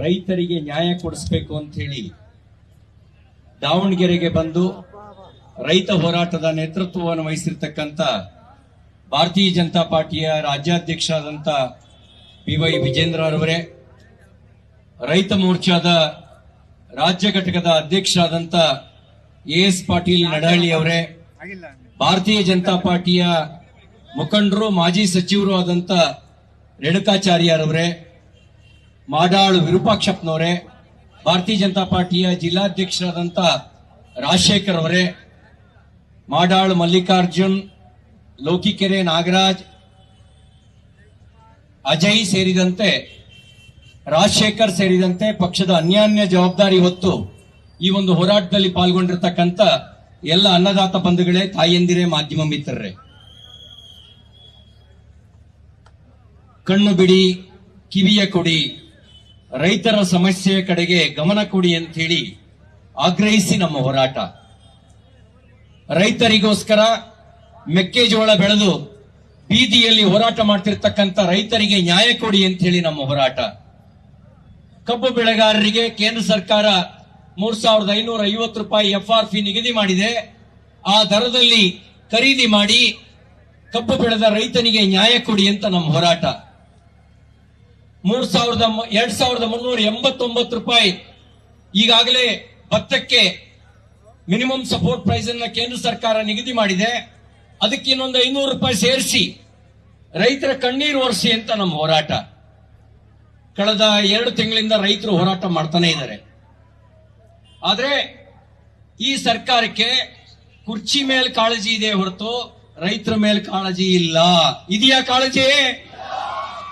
ರೈತರಿಗೆ ನ್ಯಾಯ ಕೊಡಿಸಬೇಕು ಅಂತ ಹೇಳಿ ದಾವಣಗೆರೆಗೆ ಬಂದು ರೈತ ಹೋರಾಟದ ನೇತೃತ್ವವನ್ನು ವಹಿಸಿರ್ತಕ್ಕಂಥ ಭಾರತೀಯ ಜನತಾ ಪಾರ್ಟಿಯ ರಾಜ್ಯಾಧ್ಯಕ್ಷರಾದಂಥ PY ವಿಜೇಂದ್ರ ಅವರೇ, ರೈತ ಮೋರ್ಚಾದ ರಾಜ್ಯ ಘಟಕದ ಅಧ್ಯಕ್ಷರಾದಂಥ AS ಪಾಟೀಲ್ ನಡಹಳ್ಳಿ ಅವರೇ, ಭಾರತೀಯ ಜನತಾ ಪಾರ್ಟಿಯ ಮುಖಂಡರು ಮಾಜಿ ಸಚಿವರು ಆದಂಥ ರೇಣುಕಾಚಾರ್ಯರವರೇ, ಮಾಡಾಳು ವಿರೂಪಾಕ್ಷಪ್ಪನವರೇ, ಭಾರತೀಯ ಜನತಾ ಪಾರ್ಟಿಯ ಜಿಲ್ಲಾಧ್ಯಕ್ಷರಾದಂಥ ರಾಜಶೇಖರ್ ಅವರೇ, ಮಾಡಾಳು ಮಲ್ಲಿಕಾರ್ಜುನ್, ಲೋಕಿಕೆರೆ ನಾಗರಾಜ್, ಅಜಯ್ ಸೇರಿದಂತೆ ರಾಜಶೇಖರ್ ಸೇರಿದಂತೆ ಪಕ್ಷದ ಅನ್ಯಾನ್ಯ ಜವಾಬ್ದಾರಿ ಹೊತ್ತು ಈ ಒಂದು ಹೋರಾಟದಲ್ಲಿ ಪಾಲ್ಗೊಂಡಿರ್ತಕ್ಕಂಥ ಎಲ್ಲ ಅನ್ನದಾತ ಬಂಧುಗಳೇ, ತಾಯಂದಿರೇ, ಮಾಧ್ಯಮ ಮಿತ್ರರೇ, ಕಣ್ಣು ಬಿಡಿ, ಕಿವಿಯ ಕೊಡಿ, ರೈತರ ಸಮಸ್ಯೆಯ ಕಡೆಗೆ ಗಮನ ಕೊಡಿ ಅಂತ ಹೇಳಿ ಆಗ್ರಹಿಸಿ ನಮ್ಮ ಹೋರಾಟ. ರೈತರಿಗೋಸ್ಕರ ಮೆಕ್ಕೆಜೋಳ ಬೆಳೆದು ಬೀದಿಯಲ್ಲಿ ಹೋರಾಟ ಮಾಡ್ತಿರ್ತಕ್ಕಂಥ ರೈತರಿಗೆ ನ್ಯಾಯ ಕೊಡಿ ಅಂತ ಹೇಳಿ ನಮ್ಮ ಹೋರಾಟ. ಕಬ್ಬು ಬೆಳೆಗಾರರಿಗೆ ಕೇಂದ್ರ ಸರ್ಕಾರ 3,550 ರೂಪಾಯಿ FRP ನಿಗದಿ ಮಾಡಿದೆ. ಆ ದರದಲ್ಲಿ ಖರೀದಿ ಮಾಡಿ ಕಬ್ಬು ಬೆಳೆದ ರೈತನಿಗೆ ನ್ಯಾಯ ಕೊಡಿ ಅಂತ ನಮ್ಮ ಹೋರಾಟ. 2,389 ರೂಪಾಯಿ ಈಗಾಗಲೇ ಭತ್ತಕ್ಕೆ ಮಿನಿಮಮ್ ಸಪೋರ್ಟ್ ಪ್ರೈಸ್ ಅನ್ನ ಕೇಂದ್ರ ಸರ್ಕಾರ ನಿಗದಿ ಮಾಡಿದೆ. ಅದಕ್ಕೆ ಇನ್ನೊಂದು 500 ರೂಪಾಯಿ ಸೇರಿಸಿ ರೈತರ ಕಣ್ಣೀರು ಒರೆಸಿ ಅಂತ ನಮ್ಮ ಹೋರಾಟ. ಕಳೆದ 2 ತಿಂಗಳಿಂದ ರೈತರು ಹೋರಾಟ ಮಾಡ್ತಾನೆ ಇದ್ದಾರೆ. ಆದ್ರೆ ಈ ಸರ್ಕಾರಕ್ಕೆ ಕುರ್ಚಿ ಮೇಲೆ ಕಾಳಜಿ ಇದೆ ಹೊರತು ರೈತರ ಮೇಲೆ ಕಾಳಜಿ ಇಲ್ಲ. ಇದೆಯಾ ಕಾಳಜಿ?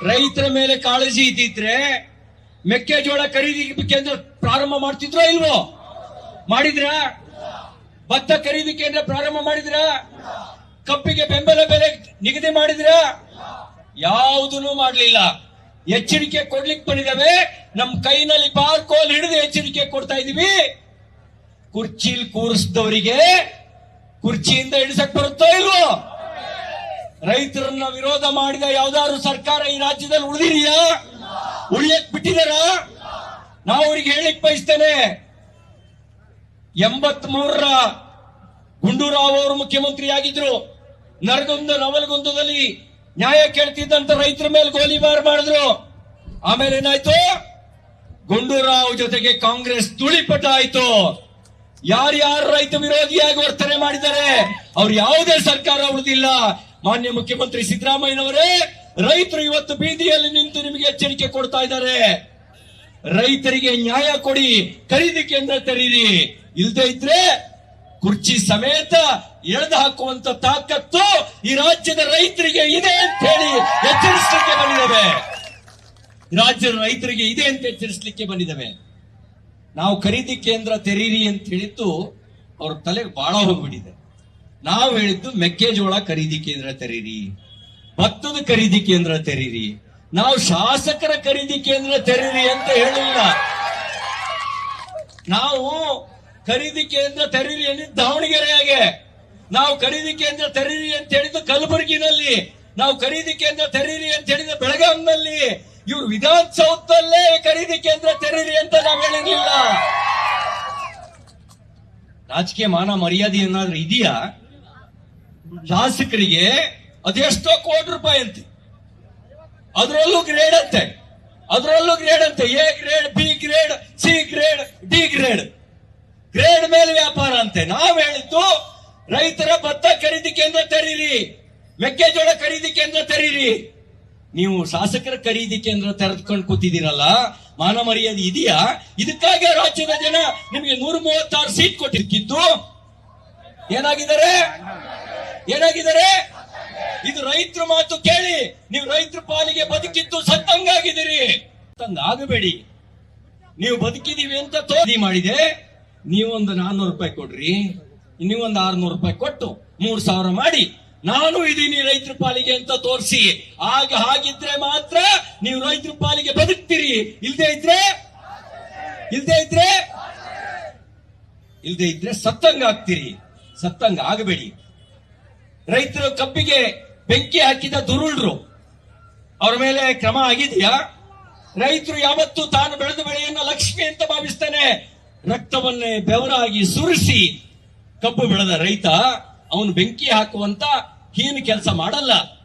ರೈತರ ಮೇಲೆ ಕಾಳಜಿ ಇದ್ದಿದ್ರೆ ಮೆಕ್ಕೆಜೋಳ ಖರೀದಿ ಕೇಂದ್ರ ಪ್ರಾರಂಭ ಮಾಡ್ತಿದ್ರೋ ಇಲ್ವೋ? ಮಾಡಿದ್ರ? ಭತ್ತ ಖರೀದಿ ಕೇಂದ್ರ ಪ್ರಾರಂಭ ಮಾಡಿದ್ರ? ಕಬ್ಬಿಗೆ ಬೆಂಬಲ ಬೆಲೆ ನಿಗದಿ ಮಾಡಿದ್ರ? ಯಾವುದನ್ನು ಮಾಡಲಿಲ್ಲ. ಎಚ್ಚರಿಕೆ ಕೊಡ್ಲಿಕ್ಕೆ ಬಂದಿದ್ದಾವೆ. ನಮ್ ಕೈನಲ್ಲಿ ಬಾರ್ಕೋಲ್ ಹಿಡಿದು ಎಚ್ಚರಿಕೆ ಕೊಡ್ತಾ ಇದೀವಿ. ಕುರ್ಚಿಲ್ ಕೂರಿಸಿದವರಿಗೆ ಕುರ್ಚಿಯಿಂದ ಇಳಿಸಕ್ ಬರುತ್ತೋ ಇಲ್ವೋ? ರೈತರನ್ನ ವಿರೋಧ ಮಾಡಿದ ಯಾವ್ದಾದ್ರು ಸರ್ಕಾರ ಈ ರಾಜ್ಯದಲ್ಲಿ ಉಳಿದಿದೆಯಾ? ಉಳಿಯಕ್ ಬಿಟ್ಟಿದಾರ? ನಾವು ಅವ್ರಿಗೆ ಹೇಳಿಕ್ ಬಯಸ್ತೇನೆ, 83ರ ಗುಂಡೂರಾವ್ ಅವರು ಮುಖ್ಯಮಂತ್ರಿ ಆಗಿದ್ರು. ನವಲಗುಂದದಲ್ಲಿ ನ್ಯಾಯ ಕೇಳ್ತಿದ್ದಂತ ರೈತರ ಮೇಲೆ ಗೋಲಿಬಾರ್ ಮಾಡಿದ್ರು. ಆಮೇಲೆ ಏನಾಯ್ತು? ಗುಂಡೂರಾವ್ ಜೊತೆಗೆ ಕಾಂಗ್ರೆಸ್ ಧೂಳಿಪಟ ಆಯ್ತು. ಯಾರ್ಯಾರು ರೈತ ವಿರೋಧಿಯಾಗಿ ವರ್ತನೆ ಮಾಡಿದ್ದಾರೆ ಅವ್ರು ಯಾವುದೇ ಸರ್ಕಾರ ಉಳಿದಿಲ್ಲ. ಮಾನ್ಯ ಮುಖ್ಯಮಂತ್ರಿ ಸಿದ್ದರಾಮಯ್ಯನವರೇ, ರೈತರು ಇವತ್ತು ಬೀದಿಯಲ್ಲಿ ನಿಂತು ನಿಮಗೆ ಎಚ್ಚರಿಕೆ ಕೊಡ್ತಾ ಇದ್ದಾರೆ. ರೈತರಿಗೆ ನ್ಯಾಯ ಕೊಡಿ, ಖರೀದಿ ಕೇಂದ್ರ ತೆರೀರಿ. ಇಲ್ದೇ ಇದ್ರೆ ಕುರ್ಚಿ ಸಮೇತ ಎಳೆದು ಹಾಕುವಂತ ತಾಕತ್ತು ಈ ರಾಜ್ಯದ ರೈತರಿಗೆ ಇದೆ ಅಂತ ಹೇಳಿ ಎಚ್ಚರಿಸಲಿಕ್ಕೆ ಬಂದಿದ್ದೇವೆ. ರಾಜ್ಯದ ರೈತರಿಗೆ ಇದೆ ಅಂತ ಎಚ್ಚರಿಸಲಿಕ್ಕೆ ಬಂದಿದ್ದೇವೆ. ನಾವು ಖರೀದಿ ಕೇಂದ್ರ ತೆರೀರಿ ಅಂತ ಹೇಳಿದ್ದು ಅವ್ರ ತಲೆಗೆ ಬಹಳ ಹೋಗ್ಬಿಟ್ಟಿದೆ. ನಾವು ಹೇಳಿದ್ದು ಮೆಕ್ಕೆಜೋಳ ಖರೀದಿ ಕೇಂದ್ರ ತೆರೀರಿ, ಭತ್ತದ ಖರೀದಿ ಕೇಂದ್ರ ತೆರೀರಿ. ನಾವು ಶಾಸಕರ ಖರೀದಿ ಕೇಂದ್ರ ತೆರೀರಿ ಅಂತ ಹೇಳಿಲ್ಲ. ನಾವು ಖರೀದಿ ಕೇಂದ್ರ ತೆರೀರಿ ಅಂದಿದ್ದು ದಾವಣಗೆರೆಯಾಗೆ, ನಾವು ಖರೀದಿ ಕೇಂದ್ರ ತೆರೀರಿ ಅಂತ ಹೇಳಿದ್ದು ಕಲಬುರಗಿನಲ್ಲಿ, ನಾವು ಖರೀದಿ ಕೇಂದ್ರ ತೆರೀರಿ ಅಂತ ಹೇಳಿದ ಬೆಳಗಾಂನಲ್ಲಿ. ಇವ್ರು ವಿಧಾನಸೌಧದಲ್ಲೇ ಖರೀದಿ ಕೇಂದ್ರ ತೆರೀರಿ ಅಂತ ನಾವು ಹೇಳಿರ್ಲಿಲ್ಲ. ರಾಜಕೀಯ ಮಾನ ಮರ್ಯಾದೆ ಏನಾದ್ರೂ ಇದೆಯಾ? ಶಾಸಕರಿಗೆ ಅದೆಷ್ಟೋ ಕೋಟಿ ರೂಪಾಯಿ ಅಂತೆ, ಅದರಲ್ಲೂ ಗ್ರೇಡ್ ಅಂತೆ, A grade, B grade, C grade, D grade, grade ಮೇಲೆ ವ್ಯಾಪಾರ ಅಂತೆ. ನಾವು ಹೇಳಿದ್ದು ರೈತರ ಭತ್ತ ಖರೀದಿ ಕೇಂದ್ರ ತೆರೀರಿ, ಮೆಕ್ಕೆಜೋಳ ಖರೀದಿ ಕೇಂದ್ರ ತೆರೀರಿ. ನೀವು ಶಾಸಕರ ಖರೀದಿ ಕೇಂದ್ರ ತೆರೆದುಕೊಂಡು ಕೂತಿದ್ದೀರಲ್ಲ, ಮಾನ ಮರ್ಯಾದೆ ಇದೆಯಾ? ಇದಕ್ಕಾಗಿ ರಾಜ್ಯದ ಜನ ನಿಮಗೆ 136 ಸೀಟ್ ಕೊಟ್ಟಿರ್ಕಿದ್ದು. ಏನಾಗಿದ್ದಾರೆ? ಇದು ರೈತರ ಮಾತು ಕೇಳಿ. ನೀವು ರೈತರ ಪಾಲಿಗೆ ಬದುಕಿದ್ದು ಸತ್ತಂಗಾಗಿದ್ದೀರಿ. ಆಗಬೇಡಿ. ನೀವು ಬದುಕಿದೀವಿ ಅಂತ ತೋರಿ ಮಾಡಿದೆ. ನೀವೊಂದು 400 ರೂಪಾಯಿ ಕೊಡ್ರಿ, ನೀವೊಂದು 600 ರೂಪಾಯಿ ಕೊಟ್ಟು 3,000 ಮಾಡಿ ನಾನು ಇದೀನಿ ರೈತರ ಪಾಲಿಗೆ ಅಂತ ತೋರಿಸಿ. ಹಾಗಿದ್ರೆ ಮಾತ್ರ ನೀವು ರೈತರ ಪಾಲಿಗೆ ಬದುಕ್ತೀರಿ. ಇಲ್ದೇ ಇದ್ರೆ ಸತ್ತಂಗ ಆಗ್ತೀರಿ. ಸತ್ತಂಗ ಆಗಬೇಡಿ. ರೈತರು ಕಬ್ಬಿಗೆ ಬೆಂಕಿ ಹಾಕಿದ ದುರುಳರು, ಅವ್ರ ಮೇಲೆ ಕ್ರಮ ಆಗಿದೆಯಾ? ರೈತರು ಯಾವತ್ತೂ ತಾನು ಬೆಳೆದ ಬೆಳೆಯನ್ನ ಲಕ್ಷ್ಮಿ ಅಂತ ಭಾವಿಸ್ತಾನೆ. ರಕ್ತವನ್ನೇ ಬೆವರಾಗಿ ಸುರಿಸಿ ಕಬ್ಬು ಬೆಳೆದ ರೈತ ಅವನು ಬೆಂಕಿ ಹಾಕುವಂತ ಹೀನ ಕೆಲಸ ಮಾಡಲ್ಲ.